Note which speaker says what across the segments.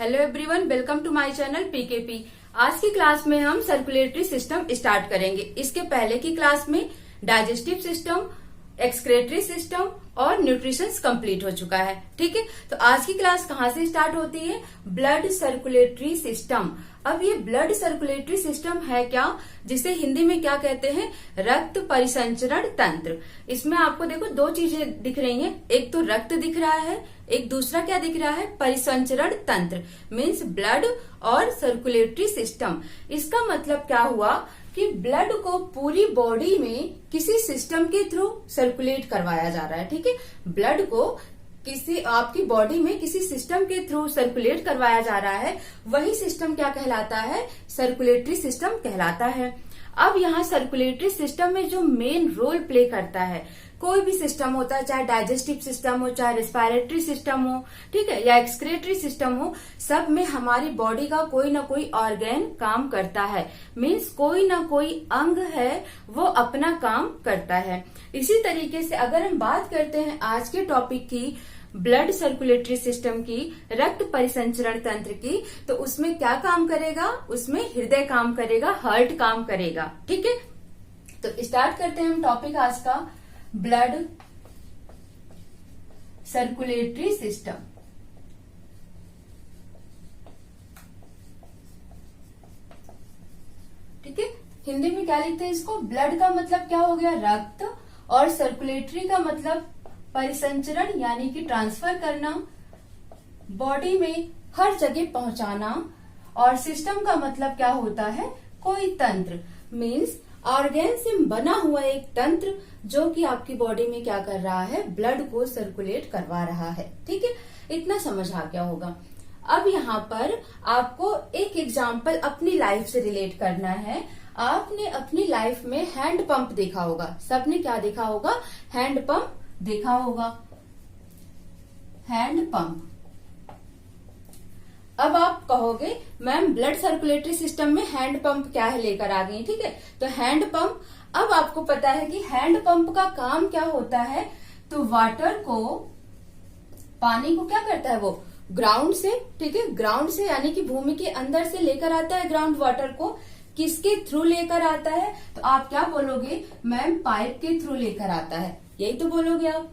Speaker 1: Hello everyone, welcome to my channel PKP. आज की class में हम सर्कुलेटरी सिस्टम स्टार्ट करेंगे। इसके पहले की क्लास में डाइजेस्टिव सिस्टम, एक्सक्रेटरी सिस्टम और न्यूट्रिशन कंप्लीट हो चुका है। ठीक है, तो आज की क्लास कहाँ से स्टार्ट होती है? Blood circulatory system. अब ये ब्लड सर्कुलेटरी सिस्टम है क्या, जिसे हिंदी में क्या कहते हैं? रक्त परिसंचरण तंत्र। इसमें आपको देखो दो चीजें दिख रही हैं, एक तो रक्त दिख रहा है, एक दूसरा क्या दिख रहा है? परिसंचरण तंत्र, मीन्स ब्लड और सर्कुलेटरी सिस्टम। इसका मतलब क्या हुआ कि ब्लड को पूरी बॉडी में किसी सिस्टम के थ्रू सर्कुलेट करवाया जा रहा है। ठीक है, ब्लड को किसी आपकी बॉडी में किसी सिस्टम के थ्रू सर्कुलेट करवाया जा रहा है, वही सिस्टम क्या कहलाता है? सर्कुलेटरी सिस्टम कहलाता है। अब यहाँ सर्कुलेटरी सिस्टम में जो मेन रोल प्ले करता है, कोई भी सिस्टम होता है, चाहे डाइजेस्टिव सिस्टम हो, चाहे रेस्पिरेटरी सिस्टम हो, ठीक है, या एक्सक्रेटरी सिस्टम हो, सब में हमारी बॉडी का कोई ना कोई ऑर्गन काम करता है। मीन्स कोई ना कोई अंग है वो अपना काम करता है। इसी तरीके से अगर हम बात करते हैं आज के टॉपिक की, ब्लड सर्कुलेटरी सिस्टम की, रक्त परिसंचरण तंत्र की, तो उसमें क्या काम करेगा? उसमें हृदय काम करेगा, हार्ट काम करेगा। ठीक है, तो स्टार्ट करते हैं हम टॉपिक आज का, ब्लड सर्कुलेटरी सिस्टम। ठीक है, हिंदी में क्या लिखते हैं इसको? ब्लड का मतलब क्या हो गया? रक्त, और सर्कुलेटरी का मतलब परिसंचरण यानी कि ट्रांसफर करना, बॉडी में हर जगह पहुंचाना, और सिस्टम का मतलब क्या होता है? कोई तंत्र, मीन्स ऑर्गन से बना हुआ एक तंत्र जो कि आपकी बॉडी में क्या कर रहा है? ब्लड को सर्कुलेट करवा रहा है। ठीक है, इतना समझ आ गया होगा। अब यहाँ पर आपको एक एग्जाम्पल अपनी लाइफ से रिलेट करना है। आपने अपनी लाइफ में हैंड पंप देखा होगा, सबने क्या देखा होगा? हैंड पंप देखा होगा, हैंड पंप। अब आप कहोगे मैम ब्लड सर्कुलेटरी सिस्टम में हैंड पंप क्या है लेकर आ गई? ठीक है, तो हैंड पंप, अब आपको पता है कि हैंड पंप का काम क्या होता है? तो वाटर को, पानी को क्या करता है वो? ग्राउंड से, ठीक है, ग्राउंड से यानी कि भूमि के अंदर से लेकर आता है ग्राउंड वाटर को। किसके थ्रू लेकर आता है? तो आप क्या बोलोगे? मैम पाइप के थ्रू लेकर आता है, यही तो बोलोगे आप।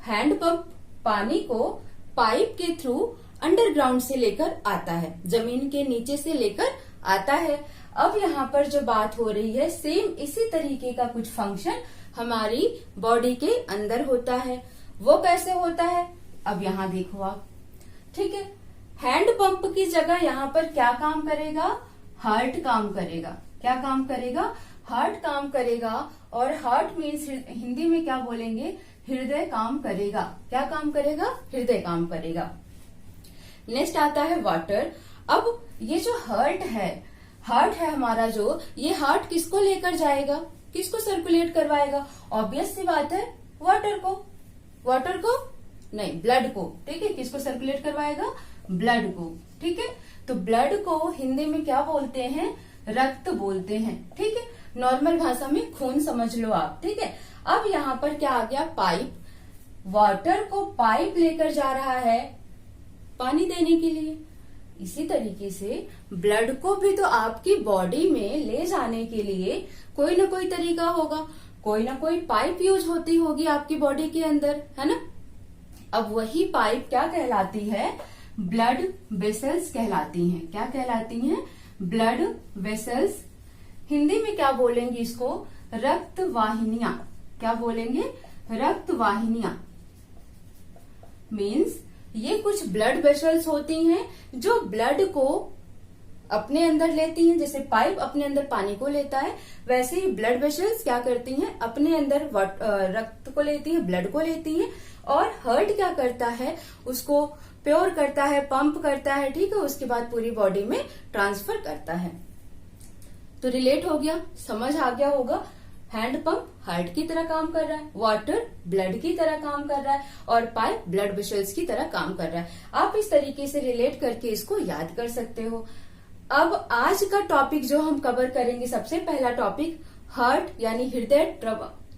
Speaker 1: हैंड पंप पानी को पाइप के थ्रू अंडरग्राउंड से लेकर आता है, जमीन के नीचे से लेकर आता है। अब यहाँ पर जो बात हो रही है, सेम इसी तरीके का कुछ फंक्शन हमारी बॉडी के अंदर होता है। वो कैसे होता है? अब यहाँ देखो आप, ठीक है, हैंड पंप की जगह यहाँ पर क्या काम करेगा? हार्ट काम करेगा। क्या काम करेगा? हार्ट काम करेगा। और हार्ट मीन्स हिंदी में क्या बोलेंगे? हृदय काम करेगा। क्या काम करेगा? हृदय काम करेगा। नेक्स्ट आता है वाटर। अब ये जो हार्ट है हमारा, जो ये हार्ट किसको लेकर जाएगा? किसको सर्कुलेट करवाएगा? ऑब्वियस सी बात है, वाटर को नहीं, ब्लड को। ठीक है, किसको सर्कुलेट करवाएगा? ब्लड को। ठीक है, तो ब्लड को हिंदी में क्या बोलते हैं? रक्त बोलते हैं। ठीक है, नॉर्मल भाषा में खून समझ लो आप। ठीक है, अब यहाँ पर क्या आ गया? पाइप। वाटर को पाइप लेकर जा रहा है पानी देने के लिए। इसी तरीके से ब्लड को भी तो आपकी बॉडी में ले जाने के लिए कोई ना कोई तरीका होगा, कोई ना कोई पाइप यूज होती होगी आपकी बॉडी के अंदर, है ना? अब वही पाइप क्या कहलाती है? ब्लड वेसल्स कहलाती हैं। क्या कहलाती हैं? Blood vessels. हिंदी में क्या बोलेंगे इसको? रक्त वाहिनियां। क्या बोलेंगे? रक्त वाहिनियां। मीन्स ये कुछ ब्लड वेसल्स होती हैं जो ब्लड को अपने अंदर लेती हैं। जैसे पाइप अपने अंदर पानी को लेता है, वैसे ही ब्लड वेसल्स क्या करती हैं? अपने अंदर रक्त को लेती हैं, ब्लड को लेती हैं। और हार्ट क्या करता है? उसको प्योर करता है, पंप करता है। ठीक है, उसके बाद पूरी बॉडी में ट्रांसफर करता है। तो रिलेट हो गया, समझ आ गया होगा। हैंड पंप हार्ट की तरह काम कर रहा है, वाटर ब्लड की तरह काम कर रहा है, और पाइप ब्लड वेसल्स की तरह काम कर रहा है। आप इस तरीके से रिलेट करके इसको याद कर सकते हो। अब आज का टॉपिक जो हम कवर करेंगे, सबसे पहला टॉपिक हार्ट यानी हृदय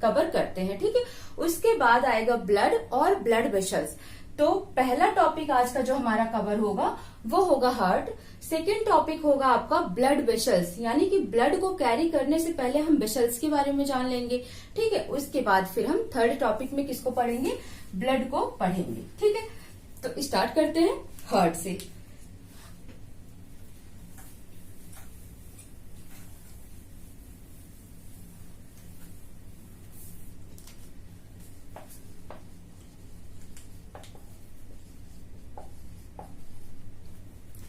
Speaker 1: कवर करते हैं। ठीक है, उसके बाद आएगा ब्लड और ब्लड वेसल्स। तो पहला टॉपिक आज का जो हमारा कवर होगा वो होगा हार्ट। सेकेंड टॉपिक होगा आपका ब्लड वेसल्स, यानी कि ब्लड को कैरी करने से पहले हम वेसल्स के बारे में जान लेंगे, ठीक है। उसके बाद फिर हम थर्ड टॉपिक में किसको पढ़ेंगे, ब्लड को पढ़ेंगे, ठीक है। तो स्टार्ट करते हैं हार्ट से।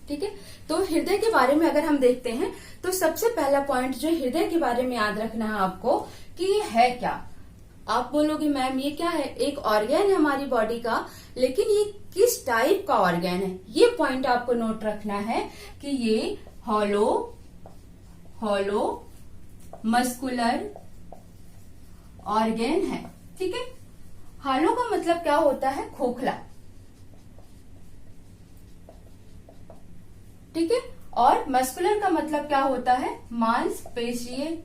Speaker 1: ठीक है, तो हृदय के बारे में अगर हम देखते हैं तो सबसे पहला पॉइंट जो हृदय के बारे में याद रखना है आपको कि ये है क्या। आप बोलोगे मैम ये क्या है, एक ऑर्गन है हमारी बॉडी का, लेकिन ये किस टाइप का ऑर्गन है, ये पॉइंट आपको नोट रखना है कि ये हॉलो मस्कुलर ऑर्गन है, ठीक है। हॉलो का मतलब क्या होता है, खोखला, ठीक है। और मस्कुलर का मतलब क्या होता है, मांसपेशीय,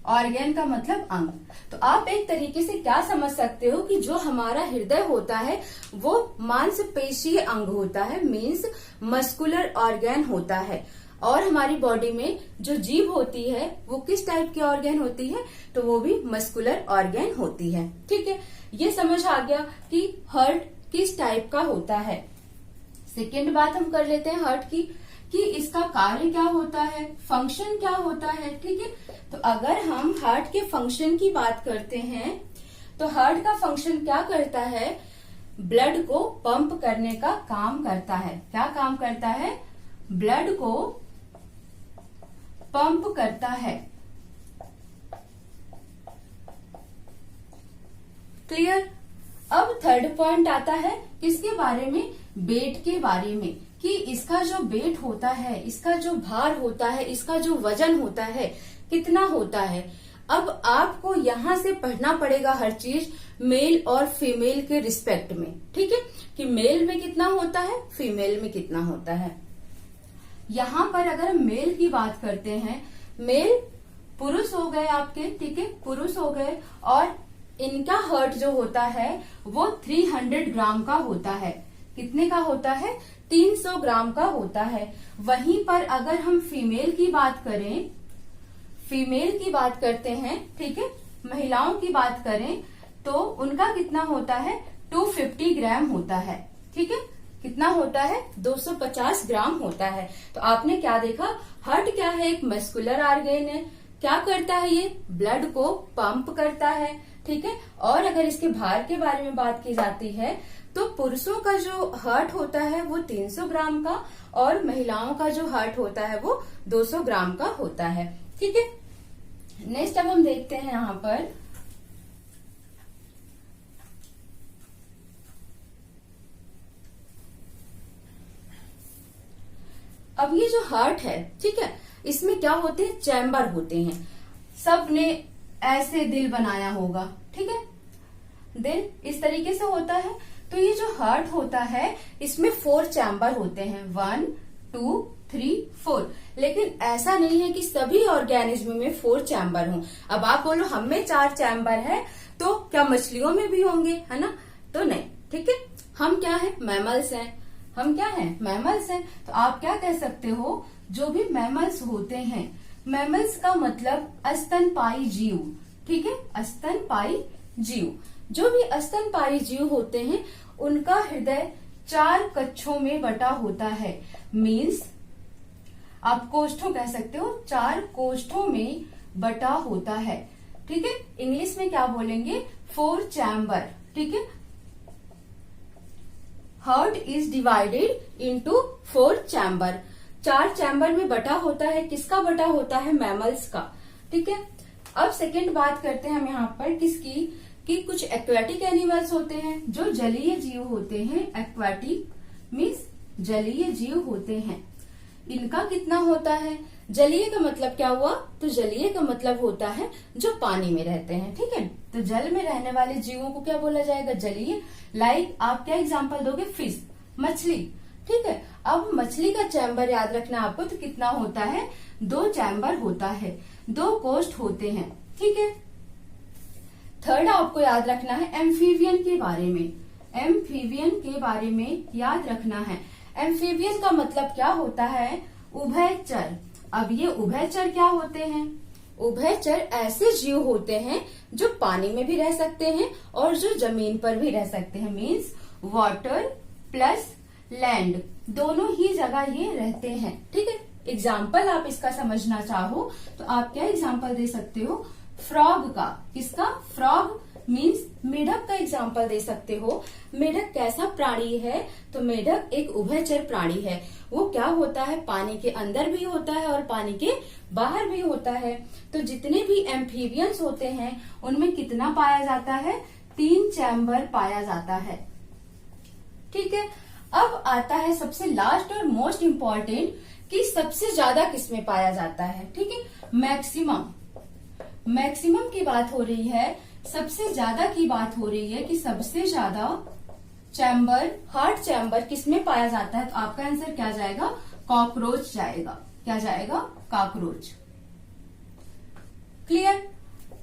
Speaker 1: ऑर्गन का मतलब अंग। तो आप एक तरीके से क्या समझ सकते हो कि जो हमारा हृदय होता है वो मांसपेशीय अंग होता है, मीन्स मस्कुलर ऑर्गन होता है। और हमारी बॉडी में जो जीभ होती है वो किस टाइप की ऑर्गन होती है, तो वो भी मस्कुलर ऑर्गन होती है, ठीक है। ये समझ आ गया कि हार्ट किस टाइप का होता है। सेकेंड बात हम कर लेते हैं हार्ट की, कि इसका कार्य क्या होता है, फंक्शन क्या होता है, ठीक है। तो अगर हम हार्ट के फंक्शन की बात करते हैं तो हार्ट का फंक्शन क्या करता है, ब्लड को पंप करने का काम करता है। क्या काम करता है, ब्लड को पंप करता है। क्लियर। अब थर्ड पॉइंट आता है किसके बारे में, वेट के बारे में, कि इसका जो वेट होता है, इसका जो भार होता है, इसका जो वजन होता है कितना होता है। अब आपको यहां से पढ़ना पड़ेगा हर चीज मेल और फीमेल के रिस्पेक्ट में, ठीक है, कि मेल में कितना होता है, फीमेल में कितना होता है। यहां पर अगर हम मेल की बात करते हैं, मेल पुरुष हो गए आपके, ठीक है, पुरुष हो गए, और इनका हार्ट जो होता है वो 300 ग्राम का होता है। कितने का होता है, 300 ग्राम का होता है। वहीं पर अगर हम फीमेल की बात करें, फीमेल की बात करते हैं, ठीक है, महिलाओं की बात करें तो उनका कितना होता है, 250 ग्राम होता है, ठीक है। कितना होता है, 250 ग्राम होता है। तो आपने क्या देखा, हार्ट क्या है, एक मस्कुलर ऑर्गन है। क्या करता है, ये ब्लड को पंप करता है, ठीक है। और अगर इसके भार के बारे में बात की जाती है तो पुरुषों का जो हार्ट होता है वो 300 ग्राम का, और महिलाओं का जो हार्ट होता है वो 200 ग्राम का होता है, ठीक है। नेक्स्ट अब हम देखते हैं यहाँ पर अब ये जो हार्ट है, ठीक है, इसमें क्या होते हैं, चैम्बर होते हैं। सबने ऐसे दिल बनाया होगा, ठीक है, दिल इस तरीके से होता है। तो ये जो हार्ट होता है इसमें 4 चैम्बर होते हैं, 1 2 3 4। लेकिन ऐसा नहीं है कि सभी ऑर्गेनिज्म में 4 चैम्बर हों। अब आप बोलो हम में 4 चैम्बर है तो क्या मछलियों में भी होंगे, है ना, तो नहीं, ठीक है। हम क्या है, मैमल्स हैं, हम क्या हैं, मैमल्स हैं। तो आप क्या कह सकते हो, जो भी मैमल्स होते हैं, मैमल्स का मतलब स्तनपायी जीव, ठीक है, स्तनपायी जीव। जो भी स्तनपायी जीव होते हैं उनका हृदय 4 कक्षों में बटा होता है, मीन्स आप कोष्ठों कह सकते हो, 4 कोष्ठों में बटा होता है, ठीक है। इंग्लिश में क्या बोलेंगे, 4 चैम्बर, ठीक है। Heart is divided into 4 chamber. 4 chamber में बटा होता है, किसका बटा होता है, मैमल्स का, ठीक है। अब सेकेंड बात करते हैं हम यहाँ पर किसकी, कि कुछ एक्वेटिक एनिमल्स होते हैं जो जलीय जीव होते हैं। एक्वेटिक मीन्स जलीय जीव होते हैं, इनका कितना होता है, जलीय का मतलब क्या हुआ, तो जलीय का मतलब होता है जो पानी में रहते हैं, ठीक है। तो जल में रहने वाले जीवों को क्या बोला जाएगा, जलीय। लाइक आप क्या एग्जांपल दोगे, फिश, मछली, ठीक है। अब मछली का चैम्बर याद रखना आपको, तो कितना होता है, 2 चैम्बर होता है, 2 कोष्ठ होते हैं, ठीक है। थर्ड आपको याद रखना है एम्फीबियन के बारे में। एम्फीबियन के बारे में याद रखना है। एम्फीबियन का मतलब क्या होता है? उभयचर। अब ये उभयचर क्या होते हैं? उभयचर ऐसे जीव होते हैं जो पानी में भी रह सकते हैं और जो जमीन पर भी रह सकते हैं। मीन्स वाटर प्लस लैंड दोनों ही जगह ये रहते हैं। ठीक है, एग्जाम्पल आप इसका समझना चाहो तो आप क्या एग्जाम्पल दे सकते हो? फ्रॉग का। किसका? फ्रॉग मीन्स मेढक का एग्जाम्पल दे सकते हो। मेढक कैसा प्राणी है? तो मेढक एक उभयचर प्राणी है। वो क्या होता है? पानी के अंदर भी होता है और पानी के बाहर भी होता है। तो जितने भी एम्फीबियंस होते हैं उनमें कितना पाया जाता है? 3 चैम्बर पाया जाता है। ठीक है, अब आता है सबसे लास्ट और मोस्ट इम्पोर्टेंट कि सबसे ज्यादा किसमें पाया जाता है। ठीक है, मैक्सिमम। मैक्सिमम की बात हो रही है, सबसे ज्यादा की बात हो रही है कि सबसे ज्यादा चैम्बर, हार्ट चैम्बर किसमें पाया जाता है? तो आपका आंसर क्या जाएगा? कॉकरोच जाएगा। क्या जाएगा? कॉकरोच। क्लियर?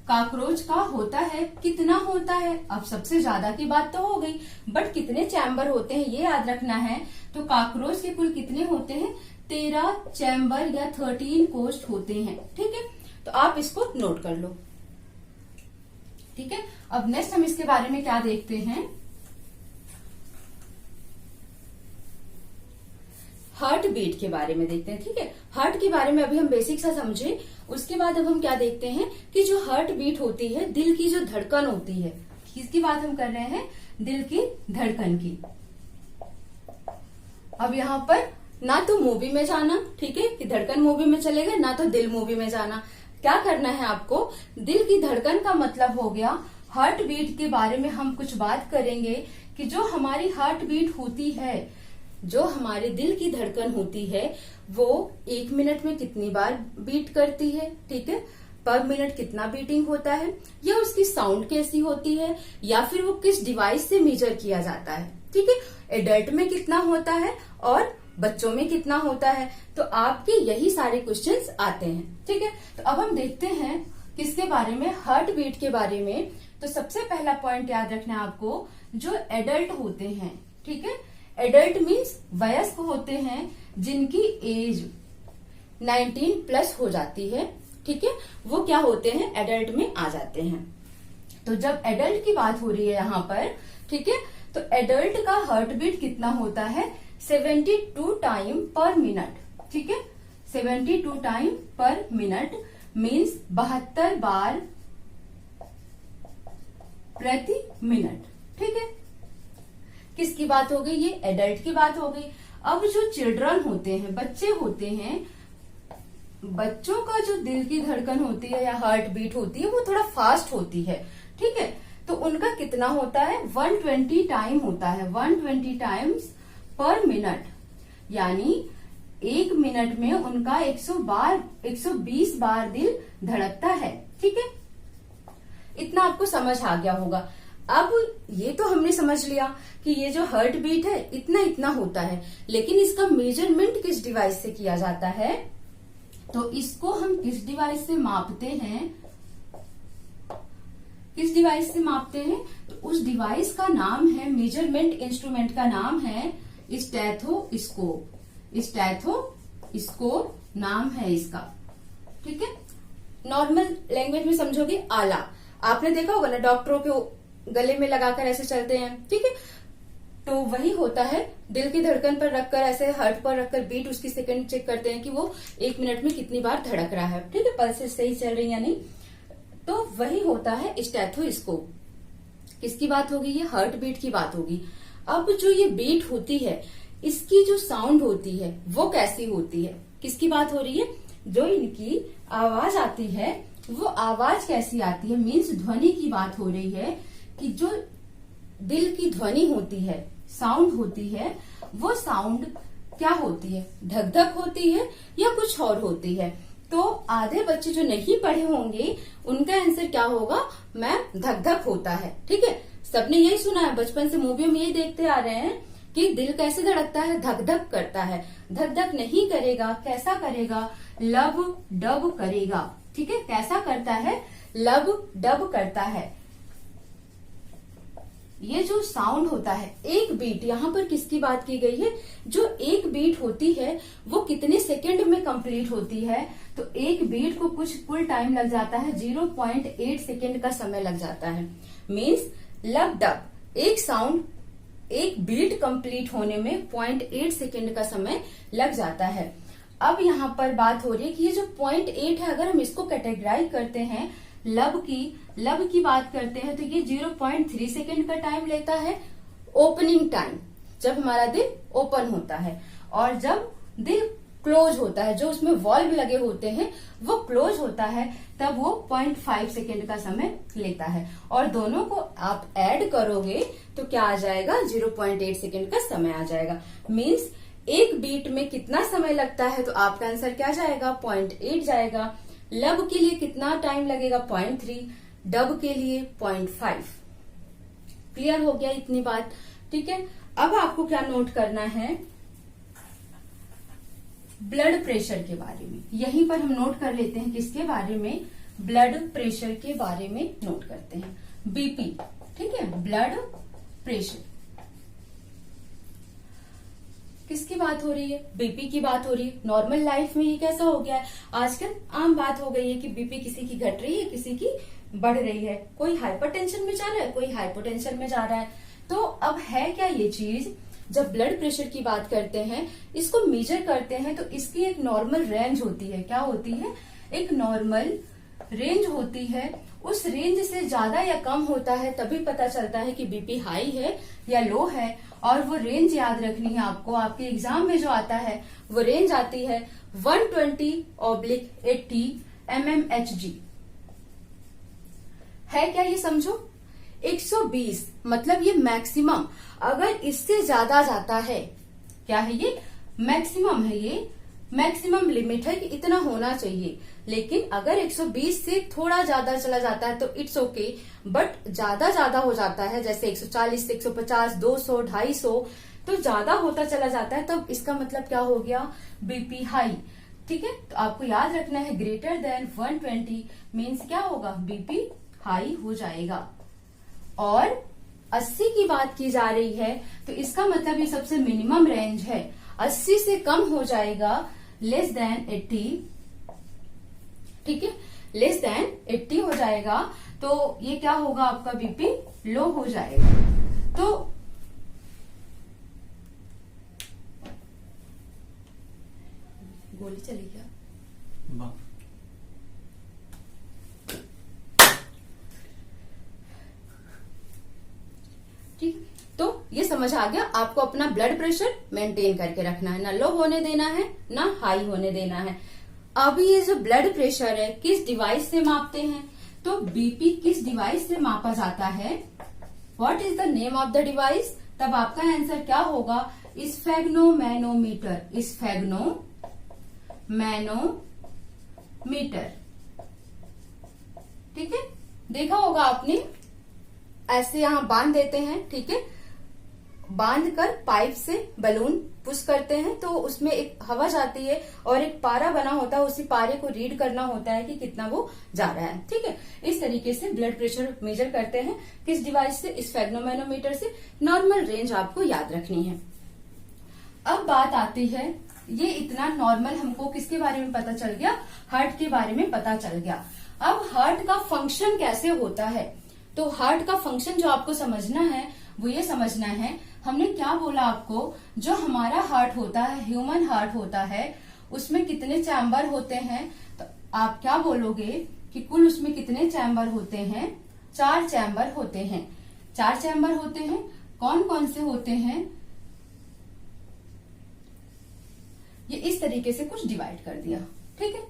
Speaker 1: कॉकरोच का होता है, कितना होता है? अब सबसे ज्यादा की बात तो हो गई, बट कितने चैम्बर होते हैं ये याद रखना है। तो कॉकरोच के कुल कितने होते हैं? 13 चैम्बर या 13 कोस्ट होते हैं। ठीक है, तो आप इसको नोट कर लो। ठीक है, अब नेक्स्ट हम इसके बारे में क्या देखते हैं? हार्ट बीट के बारे में देखते हैं। ठीक है, हार्ट के बारे में अभी हम बेसिक सा समझे, उसके बाद अब हम क्या देखते हैं कि जो हार्ट बीट होती है, दिल की जो धड़कन होती है, किसकी बात हम कर रहे हैं? दिल की धड़कन की। अब यहाँ पर ना तो मूवी में जाना, ठीक है, कि धड़कन मूवी में चलेगा, ना तो दिल मूवी में जाना। क्या करना है आपको? दिल की धड़कन का मतलब हो गया हार्ट बीट के बारे में हम कुछ बात करेंगे कि जो हमारी हार्ट बीट होती है, जो हमारे दिल की धड़कन होती है, वो 1 मिनट में कितनी बार बीट करती है। ठीक है, पर मिनट कितना बीटिंग होता है, या उसकी साउंड कैसी होती है, या फिर वो किस डिवाइस से मेजर किया जाता है। ठीक है, एडल्ट में कितना होता है और बच्चों में कितना होता है। तो आपके यही सारे क्वेश्चंस आते हैं। ठीक है, तो अब हम देखते हैं किसके बारे में? हार्ट बीट के बारे में। तो सबसे पहला पॉइंट याद रखना है आपको, जो एडल्ट होते हैं। ठीक है, एडल्ट मीन्स वयस्क होते हैं जिनकी एज 19 प्लस हो जाती है। ठीक है, वो क्या होते हैं? एडल्ट में आ जाते हैं। तो जब एडल्ट की बात हो रही है यहाँ पर, ठीक है, तो एडल्ट का हार्ट बीट कितना होता है? 72 टाइम पर मिनट। ठीक है, 72 टाइम पर मिनट मीन्स 72 बार प्रति मिनट। ठीक है, किसकी बात हो गई? ये एडल्ट की बात हो गई। अब जो चिल्ड्रन होते हैं, बच्चे होते हैं, बच्चों का जो दिल की धड़कन होती है या हार्ट बीट होती है वो थोड़ा फास्ट होती है। ठीक है, तो उनका कितना होता है? 120 टाइम होता है, 120 टाइम्स पर मिनट। यानी 1 मिनट में उनका 120 बार दिल धड़कता है। ठीक है, इतना आपको समझ आ गया होगा। अब ये तो हमने समझ लिया कि ये जो हार्ट बीट है इतना इतना होता है, लेकिन इसका मेजरमेंट किस डिवाइस से किया जाता है? तो इसको हम किस डिवाइस से मापते हैं? किस डिवाइस से मापते हैं? तो उस डिवाइस का नाम है, मेजरमेंट इंस्ट्रूमेंट का नाम है स्टेथोस्कोप। स्टेथोस्कोप नाम है इसका। ठीक है, नॉर्मल लैंग्वेज में समझोगे आला। आपने देखा होगा ना, डॉक्टरों के गले में लगाकर ऐसे चलते हैं। ठीक है, तो वही होता है, दिल की धड़कन पर रखकर, ऐसे हार्ट पर रखकर बीट उसकी सेकंड चेक करते हैं कि वो 1 मिनट में कितनी बार धड़क रहा है। ठीक है, पल्सेस सही चल रही या नहीं। तो वही होता है स्टेथोस्कोप। किसकी बात होगी? ये हार्ट बीट की बात होगी। अब जो ये बीट होती है, इसकी जो साउंड होती है वो कैसी होती है? किसकी बात हो रही है? जो इनकी आवाज आती है वो आवाज कैसी आती है? मीन्स ध्वनि की बात हो रही है कि जो दिल की ध्वनि होती है, साउंड होती है, वो साउंड क्या होती है? धक धक होती है या कुछ और होती है? तो आधे बच्चे जो नहीं पढ़े होंगे उनका आंसर क्या होगा? मैम धक धक होता है। ठीक है, सबने यही सुना है, बचपन से मूवियों में यही देखते आ रहे हैं कि दिल कैसे धड़कता है? धक धक करता है। धक धक नहीं करेगा, कैसा करेगा? लब डब करेगा। ठीक है, कैसा करता है? लब डब करता है। ये जो साउंड होता है, एक बीट, यहाँ पर किसकी बात की गई है, जो एक बीट होती है वो कितने सेकंड में कंप्लीट होती है, तो एक बीट को कुल टाइम लग जाता है 0.8 सेकंड का समय लग जाता है। मीन्स लगभग एक साउंड, एक बीट कंप्लीट होने में 0.8 सेकंड का समय लग जाता है। अब यहाँ पर बात हो रही है कि ये जो 0.8 है, अगर हम इसको कैटेगराइज करते हैं लब की बात करते हैं, तो ये 0.3 सेकेंड का टाइम लेता है ओपनिंग टाइम, जब हमारा दिल ओपन होता है, और जब दिल क्लोज होता है, जो उसमें वॉल्व लगे होते हैं वो क्लोज होता है, तब वो 0.5 सेकेंड का समय लेता है। और दोनों को आप ऐड करोगे तो क्या आ जाएगा, 0.8 सेकेंड का समय आ जाएगा। मीन्स एक बीट में कितना समय लगता है, तो आपका आंसर क्या जाएगा, 0.8 जाएगा। लब के लिए कितना टाइम लगेगा, 0.3, डब के लिए 0.5। क्लियर हो गया इतनी बात, ठीक है। अब आपको क्या नोट करना है, ब्लड प्रेशर के बारे में। यहीं पर हम नोट कर लेते हैं, किसके बारे में, ब्लड प्रेशर के बारे में नोट करते हैं, बीपी, ठीक है। ब्लड प्रेशर किसकी बात हो रही है, बीपी की बात हो रही है। नॉर्मल लाइफ में ये कैसा हो गया है, आजकल आम बात हो गई है कि बीपी किसी की घट रही है, किसी की बढ़ रही है, कोई हाइपरटेंशन में जा रहा है, कोई हाइपोटेंशन में जा रहा है। तो अब है क्या ये चीज, जब ब्लड प्रेशर की बात करते हैं, इसको मेजर करते हैं, तो इसकी एक नॉर्मल रेंज होती है। क्या होती है, एक नॉर्मल रेंज होती है। उस रेंज से ज्यादा या कम होता है तभी पता चलता है कि बीपी हाई है या लो है। और वो रेंज याद रखनी है आपको, आपके एग्जाम में जो आता है वो रेंज आती है 120/80 mmHg। है क्या ये समझो, 120 मतलब ये मैक्सिमम। अगर इससे ज्यादा जाता है, क्या है ये, मैक्सिमम है, ये मैक्सिमम लिमिट है कि इतना होना चाहिए। लेकिन अगर 120 से थोड़ा ज्यादा चला जाता है तो इट्स ओके, बट ज्यादा हो जाता है, जैसे 140, 150, 200, 250, तो ज्यादा होता चला जाता है, तब इसका मतलब क्या हो गया, बीपी हाई, ठीक है। तो आपको याद रखना है ग्रेटर देन 120 मीन्स क्या होगा, बीपी हाई हो जाएगा। और 80 की बात की जा रही है तो इसका मतलब ये सबसे मिनिमम रेंज है, 80 से कम हो जाएगा, लेस देन 80, ठीक है, लेस देन 80 हो जाएगा तो ये क्या होगा, आपका बीपी लो हो जाएगा। तो गोली चली क्या, ठीक। तो ये समझ आ गया, आपको अपना ब्लड प्रेशर मेंटेन करके रखना है, ना लो होने देना है ना हाई होने देना है। अभी ये जो ब्लड प्रेशर है किस डिवाइस से मापते हैं, तो बीपी किस डिवाइस से मापा जाता है, what is the name of the device, तब आपका आंसर क्या होगा, स्फेग्नोमैनोमीटर, स्फेग्नोमैनोमीटर, ठीक है। देखा होगा आपने, ऐसे यहां बांध देते हैं, ठीक है, बांध कर पाइप से बलून पुश करते हैं तो उसमें एक हवा जाती है और एक पारा बना होता है, उसी पारे को रीड करना होता है कि कितना वो जा रहा है, ठीक है। इस तरीके से ब्लड प्रेशर मेजर करते हैं, किस डिवाइस से, स्फेग्नोमैनोमीटर से। नॉर्मल रेंज आपको याद रखनी है। अब बात आती है, ये इतना नॉर्मल हमको किसके बारे में पता चल गया, हार्ट के बारे में पता चल गया। अब हार्ट का फंक्शन कैसे होता है, तो हार्ट का फंक्शन जो आपको समझना है वो ये समझना है, हमने क्या बोला आपको, जो हमारा हार्ट होता है, ह्यूमन हार्ट होता है, उसमें कितने चैम्बर होते हैं, तो आप क्या बोलोगे कि कुल उसमें कितने चैम्बर होते हैं, 4 चैम्बर होते हैं। 4 चैम्बर होते हैं, कौन कौन से होते हैं, ये इस तरीके से कुछ डिवाइड कर दिया, ठीक है।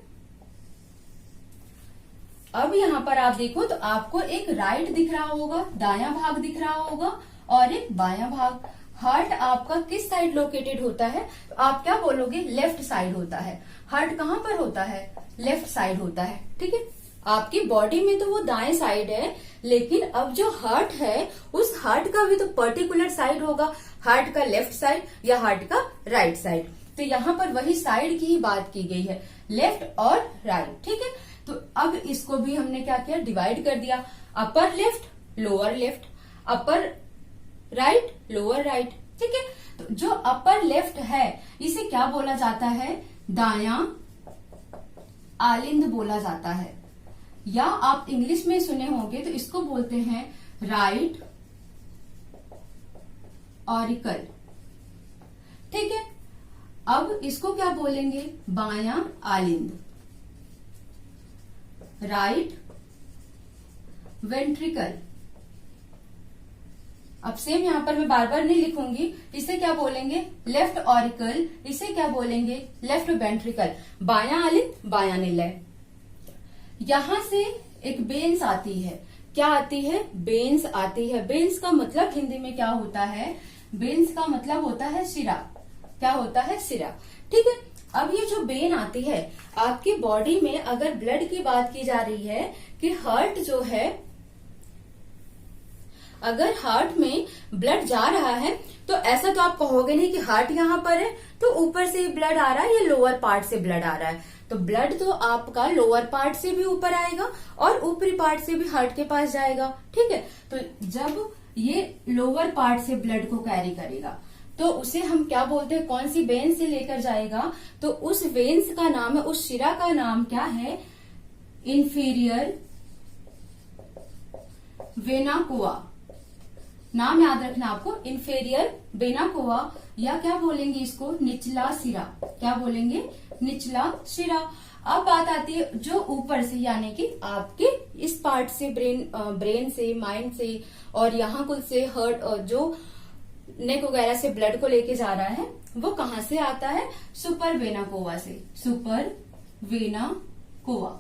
Speaker 1: अब यहाँ पर आप देखो तो आपको एक राइट दिख रहा होगा, दायां भाग दिख रहा होगा और एक बायां भाग। हार्ट आपका किस साइड लोकेटेड होता है, तो आप क्या बोलोगे, लेफ्ट साइड होता है। हार्ट कहाँ पर होता है, लेफ्ट साइड होता है, ठीक है। आपकी बॉडी में तो वो दाएं साइड है, लेकिन अब जो हार्ट है उस हार्ट का भी तो पर्टिकुलर साइड होगा, हार्ट का लेफ्ट साइड या हार्ट का राइट साइड। तो यहाँ पर वही साइड की ही बात की गई है, लेफ्ट और राइट, ठीक है। तो अब इसको भी हमने क्या किया, डिवाइड कर दिया, upper left lower left, upper right, lower right. ठीक है, तो जो अपर लेफ्ट है इसे क्या बोला जाता है? दायां आलिंद बोला जाता है, या आप इंग्लिश में सुने होंगे तो इसको बोलते हैं राइट ऑरिकल। ठीक है, अब इसको क्या बोलेंगे? बायां आलिंद, राइट वेंट्रिकल। अब सेम यहां पर मैं बार बार नहीं लिखूंगी, इसे क्या बोलेंगे? लेफ्ट ऑरिकल, इसे क्या बोलेंगे? Left ventricle. बायां आलिंद, बायां निलय। यहां से एक बेन्स आती है, क्या आती है? बेन्स आती है। बेन्स का मतलब हिंदी में क्या होता है? बेन्स का मतलब होता है सिरा। क्या होता है? सिरा। ठीक है, अब ये जो बेन आती है आपकी बॉडी में, अगर ब्लड की बात की जा रही है कि हार्ट जो है, अगर हार्ट में ब्लड जा रहा है तो ऐसा तो आप कहोगे नहीं कि हार्ट यहाँ पर है तो ऊपर से ही ब्लड आ रहा है या लोअर पार्ट से ब्लड आ रहा है। तो ब्लड तो आपका लोअर पार्ट से भी ऊपर आएगा और ऊपरी पार्ट से भी हार्ट के पास जाएगा। ठीक है, तो जब ये लोअर पार्ट से ब्लड को कैरी करेगा तो उसे हम क्या बोलते हैं? कौन सी वेन से लेकर जाएगा? तो उस वेन्स का नाम है, उस शिरा का नाम क्या है? Inferior vena cava. नाम याद रखना आपको, इंफीरियर वेना कोवा, या क्या बोलेंगे इसको? निचला सिरा। क्या बोलेंगे? निचला सिरा। अब बात आती है जो ऊपर से, यानी कि आपके इस पार्ट से, ब्रेन से, माइंड से और यहाँ कुल से हर्ट और जो नेक वगैरह से ब्लड को लेके जा रहा है, वो कहां से आता है? सुपर वेना कोवा से। Super vena cava.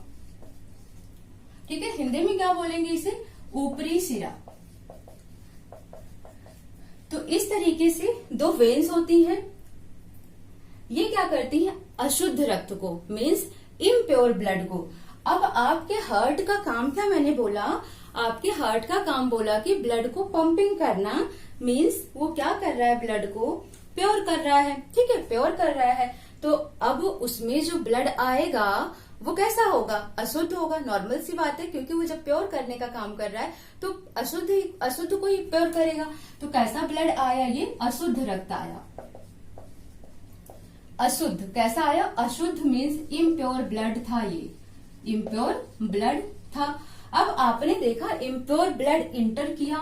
Speaker 1: ठीक है, हिंदी में क्या बोलेंगे इसे? ऊपरी सिरा। तो इस तरीके से दो वेन्स होती हैं, ये क्या करती हैं? अशुद्ध रक्त को, मीन्स इम्प्योर ब्लड को। अब आपके हार्ट का काम क्या मैंने बोला? आपके हार्ट का काम बोला कि ब्लड को पंपिंग करना, मीन्स वो क्या कर रहा है? ब्लड को प्योर कर रहा है। ठीक है, प्योर कर रहा है। तो अब उसमें जो ब्लड आएगा वो कैसा होगा? अशुद्ध होगा। नॉर्मल सी बात है, क्योंकि वो जब प्योर करने का काम कर रहा है तो अशुद्ध को ही प्योर करेगा। तो कैसा ब्लड आया? ये अशुद्ध रक्त आया। अशुद्ध कैसा आया? अशुद्ध मीन्स इम्प्योर ब्लड था, ये इम्प्योर ब्लड था। अब आपने देखा इम्प्योर ब्लड इंटर किया,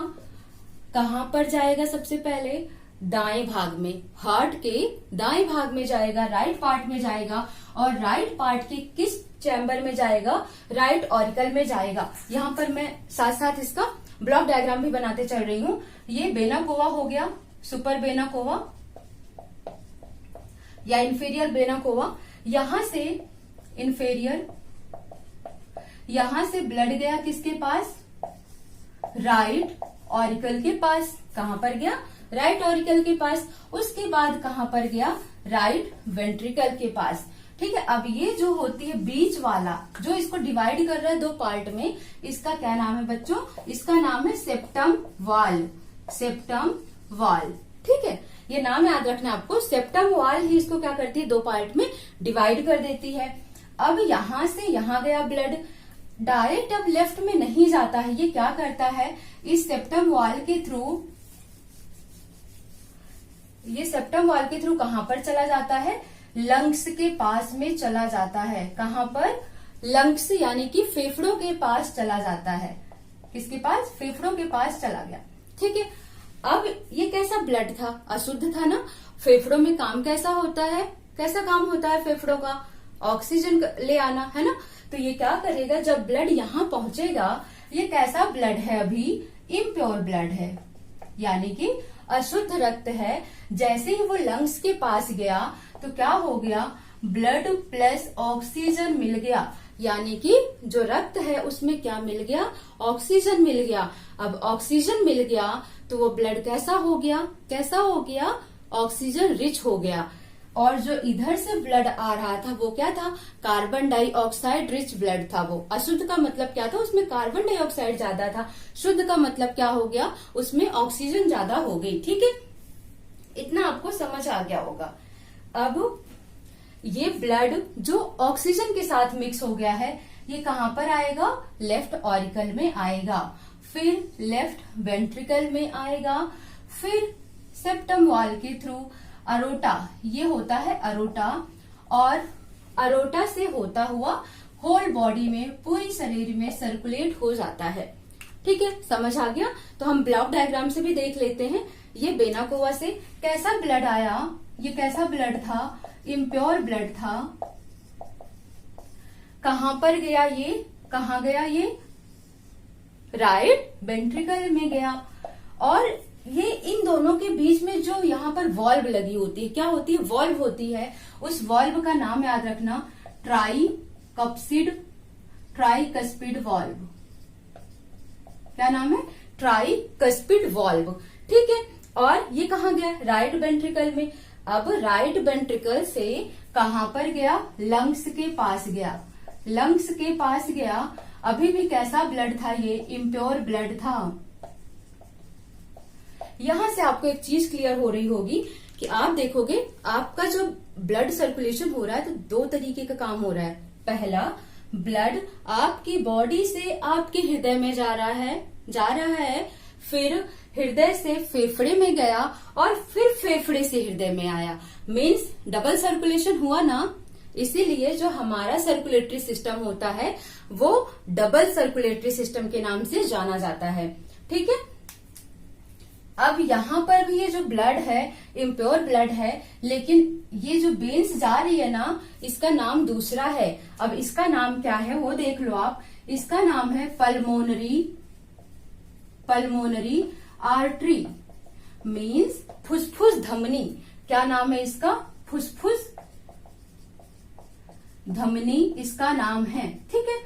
Speaker 1: कहां पर जाएगा? सबसे पहले दाएं भाग में, हार्ट के दाएं भाग में जाएगा, राइट पार्ट में जाएगा। और राइट पार्ट के किस चैम्बर में जाएगा? राइट ऑरिकल में जाएगा। यहाँ पर मैं साथ साथ इसका ब्लॉक डायग्राम भी बनाते चल रही हूँ। ये वेना कोवा हो गया, सुपर वेना कोवा या इंफीरियर वेना कोवा। यहां से इंफीरियर, यहां से ब्लड गया किसके पास? राइट ऑरिकल के पास। कहां पर गया? राइट ऑरिकल के पास। उसके बाद कहां पर गया? राइट वेंट्रिकल के पास। ठीक है, अब ये जो होती है बीच वाला, जो इसको डिवाइड कर रहा है दो पार्ट में, इसका क्या नाम है बच्चों? इसका नाम है सेप्टम वाल। सेप्टम वाल। ठीक है, ये नाम याद रखना आपको। सेप्टम वाल ही इसको क्या करती है? दो पार्ट में डिवाइड कर देती है। अब यहां से यहां गया ब्लड, डायरेक्ट अब लेफ्ट में नहीं जाता है। ये क्या करता है? इस सेप्टम वाल के थ्रू, ये सेप्टम वाल के थ्रू कहां पर चला जाता है? लंग्स के पास में चला जाता है। कहां पर? लंग्स यानी कि फेफड़ों के पास चला जाता है। किसके पास? फेफड़ों के पास चला गया। ठीक है, अब ये कैसा ब्लड था? अशुद्ध था ना। फेफड़ों में काम कैसा होता है? कैसा काम होता है फेफड़ों का? ऑक्सीजन ले आना, है ना। तो ये क्या करेगा? जब ब्लड यहां पहुंचेगा, ये कैसा ब्लड है? अभी इम्प्योर ब्लड है, यानी कि अशुद्ध रक्त है। जैसे ही वो लंग्स के पास गया तो क्या हो गया? ब्लड प्लस ऑक्सीजन मिल गया, यानी कि जो रक्त है उसमें क्या मिल गया? ऑक्सीजन मिल गया। अब ऑक्सीजन मिल गया तो वो ब्लड कैसा हो गया? कैसा हो गया? ऑक्सीजन रिच हो गया। और जो इधर से ब्लड आ रहा था वो क्या था? कार्बन डाइऑक्साइड रिच ब्लड था। वो अशुद्ध का मतलब क्या था? उसमें कार्बन डाइऑक्साइड ज्यादा था। शुद्ध का मतलब क्या हो गया? उसमें ऑक्सीजन ज्यादा हो गई। ठीक है, इतना आपको समझ आ गया होगा। अब ये ब्लड जो ऑक्सीजन के साथ मिक्स हो गया है, ये कहां पर आएगा? लेफ्ट ऑरिकल में आएगा, फिर लेफ्ट वेंट्रिकल में आएगा, फिर सेप्टम वॉल के थ्रू अरोटा, ये होता है अरोटा, और अरोटा से होता हुआ होल बॉडी में, पूरी शरीर में सर्कुलेट हो जाता है। ठीक है, समझ आ गया। तो हम ब्लॉक डायग्राम से भी देख लेते हैं। ये वेना कोवा से कैसा ब्लड आया, ये कैसा ब्लड था, इम्प्योर ब्लड था। कहां पर गया ये, कहां गया ये, राइट वेंट्रिकल में गया। और ये इन दोनों के बीच में जो यहाँ पर वॉल्व लगी होती है, क्या होती है, वॉल्व होती है। उस वॉल्व का नाम याद रखना, ट्राइकस्पिड वॉल्व। क्या नाम है, ट्राइकस्पिड वॉल्व। ठीक है, और ये कहाँ गया, राइट वेंट्रिकल में। अब राइट वेंट्रिकल से कहां पर गया, लंग्स के पास गया, लंग्स के पास गया। अभी भी कैसा ब्लड था, ये इम्प्योर ब्लड था। यहां से आपको एक चीज क्लियर हो रही होगी कि आप देखोगे आपका जो ब्लड सर्कुलेशन हो रहा है, तो दो तरीके का काम हो रहा है। पहला, ब्लड आपकी बॉडी से आपके हृदय में जा रहा है, फिर हृदय से फेफड़े में गया, और फिर फेफड़े से हृदय में आया। मीन्स डबल सर्कुलेशन हुआ ना। इसीलिए जो हमारा सर्कुलेटरी सिस्टम होता है वो डबल सर्कुलेटरी सिस्टम के नाम से जाना जाता है। ठीक है, अब यहाँ पर भी ये जो ब्लड है इम्प्योर ब्लड है, लेकिन ये जो वेन्स जा रही है ना, इसका नाम दूसरा है। अब इसका नाम क्या है वो देख लो आप। इसका नाम है पल्मोनरी आर्टरी, मीन्स फुसफुस धमनी। क्या नाम है इसका, फुसफुस धमनी इसका नाम है। ठीक है,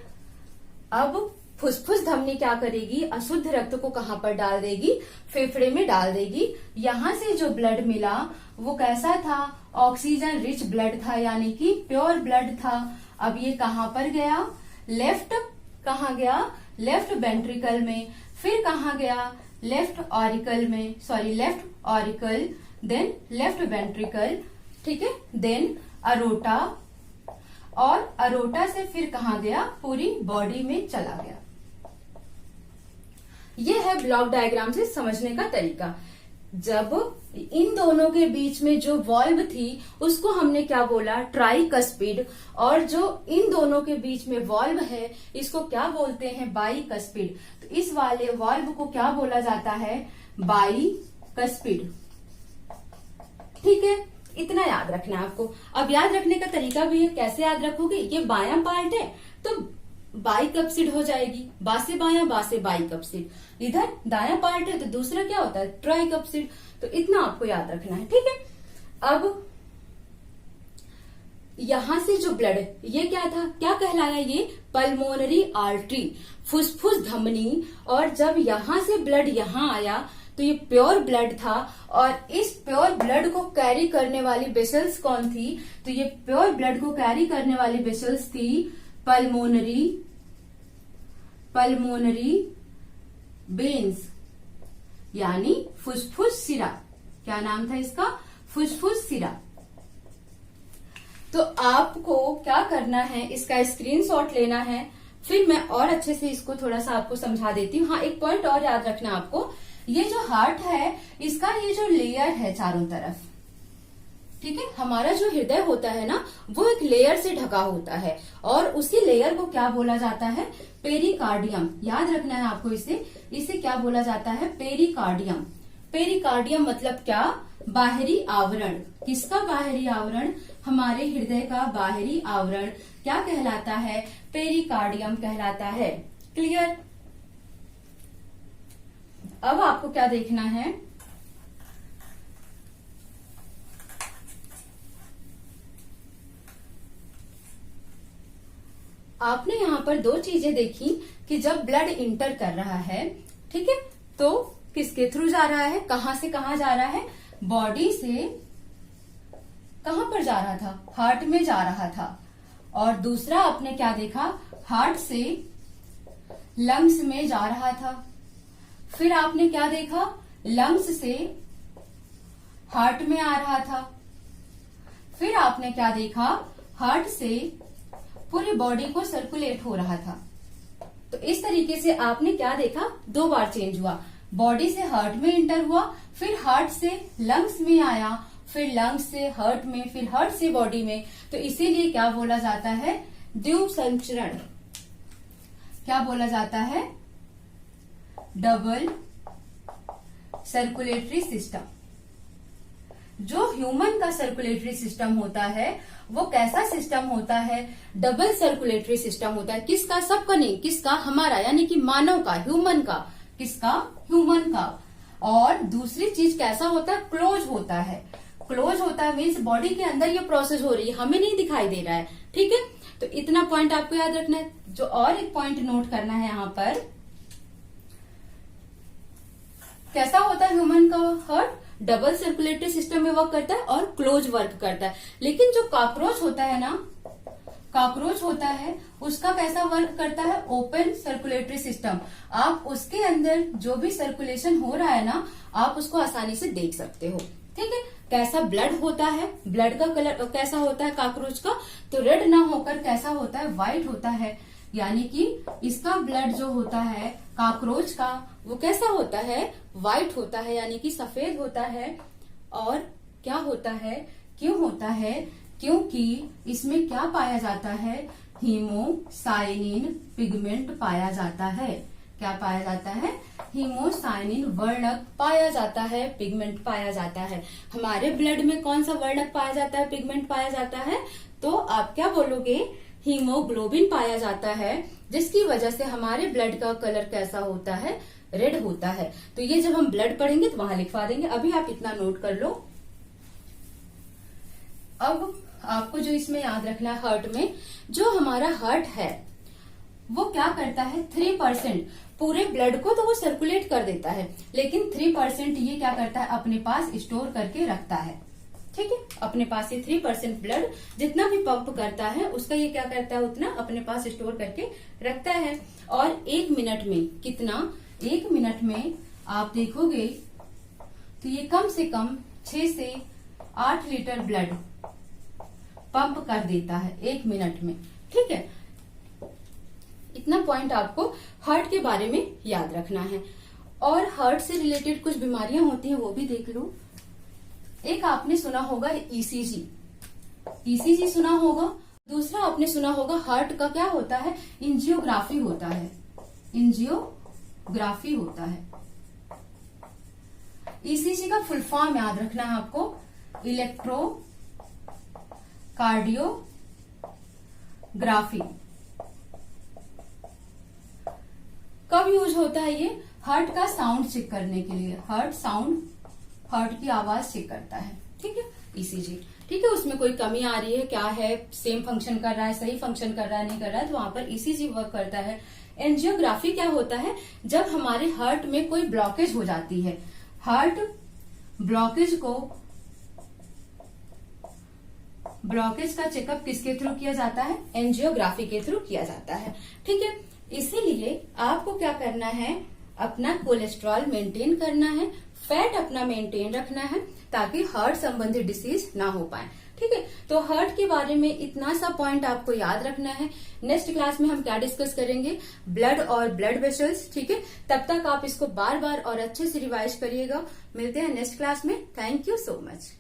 Speaker 1: अब फुसफुस धमनी क्या करेगी, अशुद्ध रक्त को कहां पर डाल देगी, फेफड़े में डाल देगी। यहां से जो ब्लड मिला वो कैसा था, ऑक्सीजन रिच ब्लड था, यानी कि प्योर ब्लड था। अब ये कहां पर गया, कहां गया, लेफ्ट वेंट्रिकल में। फिर कहां गया, left auricle, then left ventricle. ठीक है, देन अरोटा, और अरोटा से फिर कहां गया, पूरी बॉडी में चला गया। ये है ब्लॉक डायग्राम से समझने का तरीका। जब इन दोनों के बीच में जो वॉल्व थी उसको हमने क्या बोला, ट्राइकस्पिड, और जो इन दोनों के बीच में वॉल्व है इसको क्या बोलते हैं, बाइकस्पिड। तो इस वाले वॉल्व को क्या बोला जाता है, बाइकस्पिड। ठीक है, इतना याद रखना है आपको। अब याद रखने का तरीका भी है, कैसे याद रखोगे, ये बायां पार्ट है तो बाइकप्सिड हो जाएगी, बा से बायां, बा से बाइकप्सिड। इधर दायां पार्ट है तो दूसरा क्या होता है, ट्राइकप्सिड। तो इतना आपको याद रखना है। ठीक है, अब यहां से जो ब्लड, ये क्या था, क्या कहलाया, ये पल्मोनरी आर्टरी, फुसफुस धमनी। और जब यहां से ब्लड यहां आया तो ये प्योर ब्लड था, और इस प्योर ब्लड को कैरी करने वाली वेसल्स कौन थी, तो ये प्योर ब्लड को कैरी करने वाली वेसल्स थी पल्मोनरी वेन्स, यानी फुसफुस सिरा। क्या नाम था इसका, फुसफुस सिरा। तो आपको क्या करना है, इसका स्क्रीनशॉट लेना है, फिर मैं और अच्छे से इसको थोड़ा सा आपको समझा देती हूँ। हाँ, एक पॉइंट और याद रखना आपको, ये जो हार्ट है इसका ये जो लेयर है चारों तरफ, ठीक है, हमारा जो हृदय होता है ना वो एक लेयर से ढका होता है, और उसी लेयर को क्या बोला जाता है, पेरिकार्डियम। याद रखना है आपको इसे क्या बोला जाता है, पेरिकार्डियम। पेरिकार्डियम मतलब क्या, बाहरी आवरण। किसका बाहरी आवरण, हमारे हृदय का बाहरी आवरण क्या कहलाता है, पेरिकार्डियम कहलाता है। क्लियर। अब आपको क्या देखना है, आपने यहाँ पर दो चीजें देखी कि जब ब्लड इंटर कर रहा है, ठीक है, तो किसके थ्रू जा रहा है, कहां से कहां जा रहा है, बॉडी से कहां पर जा रहा था, हार्ट में जा रहा था। और दूसरा आपने क्या देखा, हार्ट से लंग्स में जा रहा था। फिर आपने क्या देखा, लंग्स से हार्ट में आ रहा था। फिर आपने क्या देखा, हार्ट से पूरी बॉडी को सर्कुलेट हो रहा था। तो इस तरीके से आपने क्या देखा, दो बार चेंज हुआ, बॉडी से हार्ट में इंटर हुआ, फिर हार्ट से लंग्स में आया, फिर लंग्स से हार्ट में, फिर हार्ट से बॉडी में। तो इसीलिए क्या बोला जाता है? द्विव संचरण। क्या बोला जाता है? Double circulatory system. जो ह्यूमन का सर्कुलेटरी सिस्टम होता है वो कैसा सिस्टम होता है? डबल सर्कुलेटरी सिस्टम होता है। किसका? सबका नहीं, किसका? हमारा, यानी कि मानव का, ह्यूमन का। किसका? ह्यूमन का। और दूसरी चीज कैसा होता है? क्लोज होता है। क्लोज होता है मीन्स बॉडी के अंदर ये प्रोसेस हो रही है, हमें नहीं दिखाई दे रहा है। ठीक है, तो इतना पॉइंट आपको याद रखना है। जो और एक पॉइंट नोट करना है यहाँ पर, कैसा होता है ह्यूमन का हार्ट? डबल सर्कुलेटरी सिस्टम में वर्क करता है और क्लोज वर्क करता है। लेकिन जो कॉकरोच होता है ना, कॉकरोच होता है, उसका कैसा वर्क करता है? Open circulatory system. आप उसके अंदर जो भी सर्कुलेशन हो रहा है ना, आप उसको आसानी से देख सकते हो। ठीक है, कैसा ब्लड होता है? ब्लड का कलर कैसा होता है कॉकरोच का? तो रेड ना होकर कैसा होता है? व्हाइट होता है। यानी कि इसका ब्लड जो होता है कॉकरोच का, वो कैसा होता है? व्हाइट होता है, यानी कि सफेद होता है। और क्या होता है? क्यों होता है? क्योंकि इसमें क्या पाया जाता है? हीमोसाइनिन पिगमेंट पाया जाता है। क्या पाया जाता है? हीमोसाइनिन वर्णक पाया जाता है, पिगमेंट पाया जाता है। हमारे ब्लड में कौन सा वर्णक पाया जाता है, पिगमेंट पाया जाता है? तो आप क्या बोलोगे? हीमोग्लोबिन पाया जाता है, जिसकी वजह से हमारे ब्लड का कलर कैसा होता है? रेड होता है। तो ये जब हम ब्लड पढ़ेंगे तो वहां लिखवा देंगे, अभी आप इतना नोट कर लो। अब आपको जो इसमें याद रखना है, हार्ट में जो हमारा हार्ट है वो क्या करता है? 3% पूरे ब्लड को तो वो सर्कुलेट कर देता है, लेकिन 3% ये क्या करता है? अपने पास स्टोर करके रखता है। ठीक है, अपने पास ये 3% ब्लड जितना भी पंप करता है उसका ये क्या करता है? उतना अपने पास स्टोर करके रखता है। और 1 मिनट में कितना? 1 मिनट में आप देखोगे तो ये कम से कम 6 से 8 लीटर ब्लड पंप कर देता है 1 मिनट में। ठीक है, इतना पॉइंट आपको हार्ट के बारे में याद रखना है। और हार्ट से रिलेटेड कुछ बीमारियां होती हैं, वो भी देख लो। एक आपने सुना होगा ईसीजी, ईसीजी सुना होगा। दूसरा आपने सुना होगा हार्ट का क्या होता है? एंजियोग्राफी होता है, एंजियोग्राफी होता है। ईसीजी का फुल फॉर्म याद रखना है आपको, इलेक्ट्रो कार्डियोग्राफी। कब यूज होता है ये? हार्ट का साउंड चेक करने के लिए। हार्ट साउंड, हार्ट की आवाज चेक करता है। ठीक है, ईसीजी। ठीक है, उसमें कोई कमी आ रही है, क्या है, सेम फंक्शन कर रहा है, सही फंक्शन कर रहा है, नहीं कर रहा है, तो वहां पर ईसीजी वर्क करता है। एंजियोग्राफी क्या होता है? जब हमारे हार्ट में कोई ब्लॉकेज हो जाती है, हार्ट ब्लॉकेज को, ब्लॉकेज का चेकअप किसके थ्रू किया जाता है? एंजियोग्राफी के थ्रू किया जाता है। ठीक है, इसीलिए आपको क्या करना है? अपना कोलेस्ट्रॉल मेंटेन करना है, फैट अपना मेंटेन रखना है, ताकि हार्ट संबंधी डिसीज ना हो पाए। ठीक है, तो हार्ट के बारे में इतना सा पॉइंट आपको याद रखना है। नेक्स्ट क्लास में हम क्या डिस्कस करेंगे? ब्लड और ब्लड वेसल्स। ठीक है, तब तक आप इसको बार बार और अच्छे से रिवाइज करिएगा। मिलते हैं नेक्स्ट क्लास में। Thank you so much.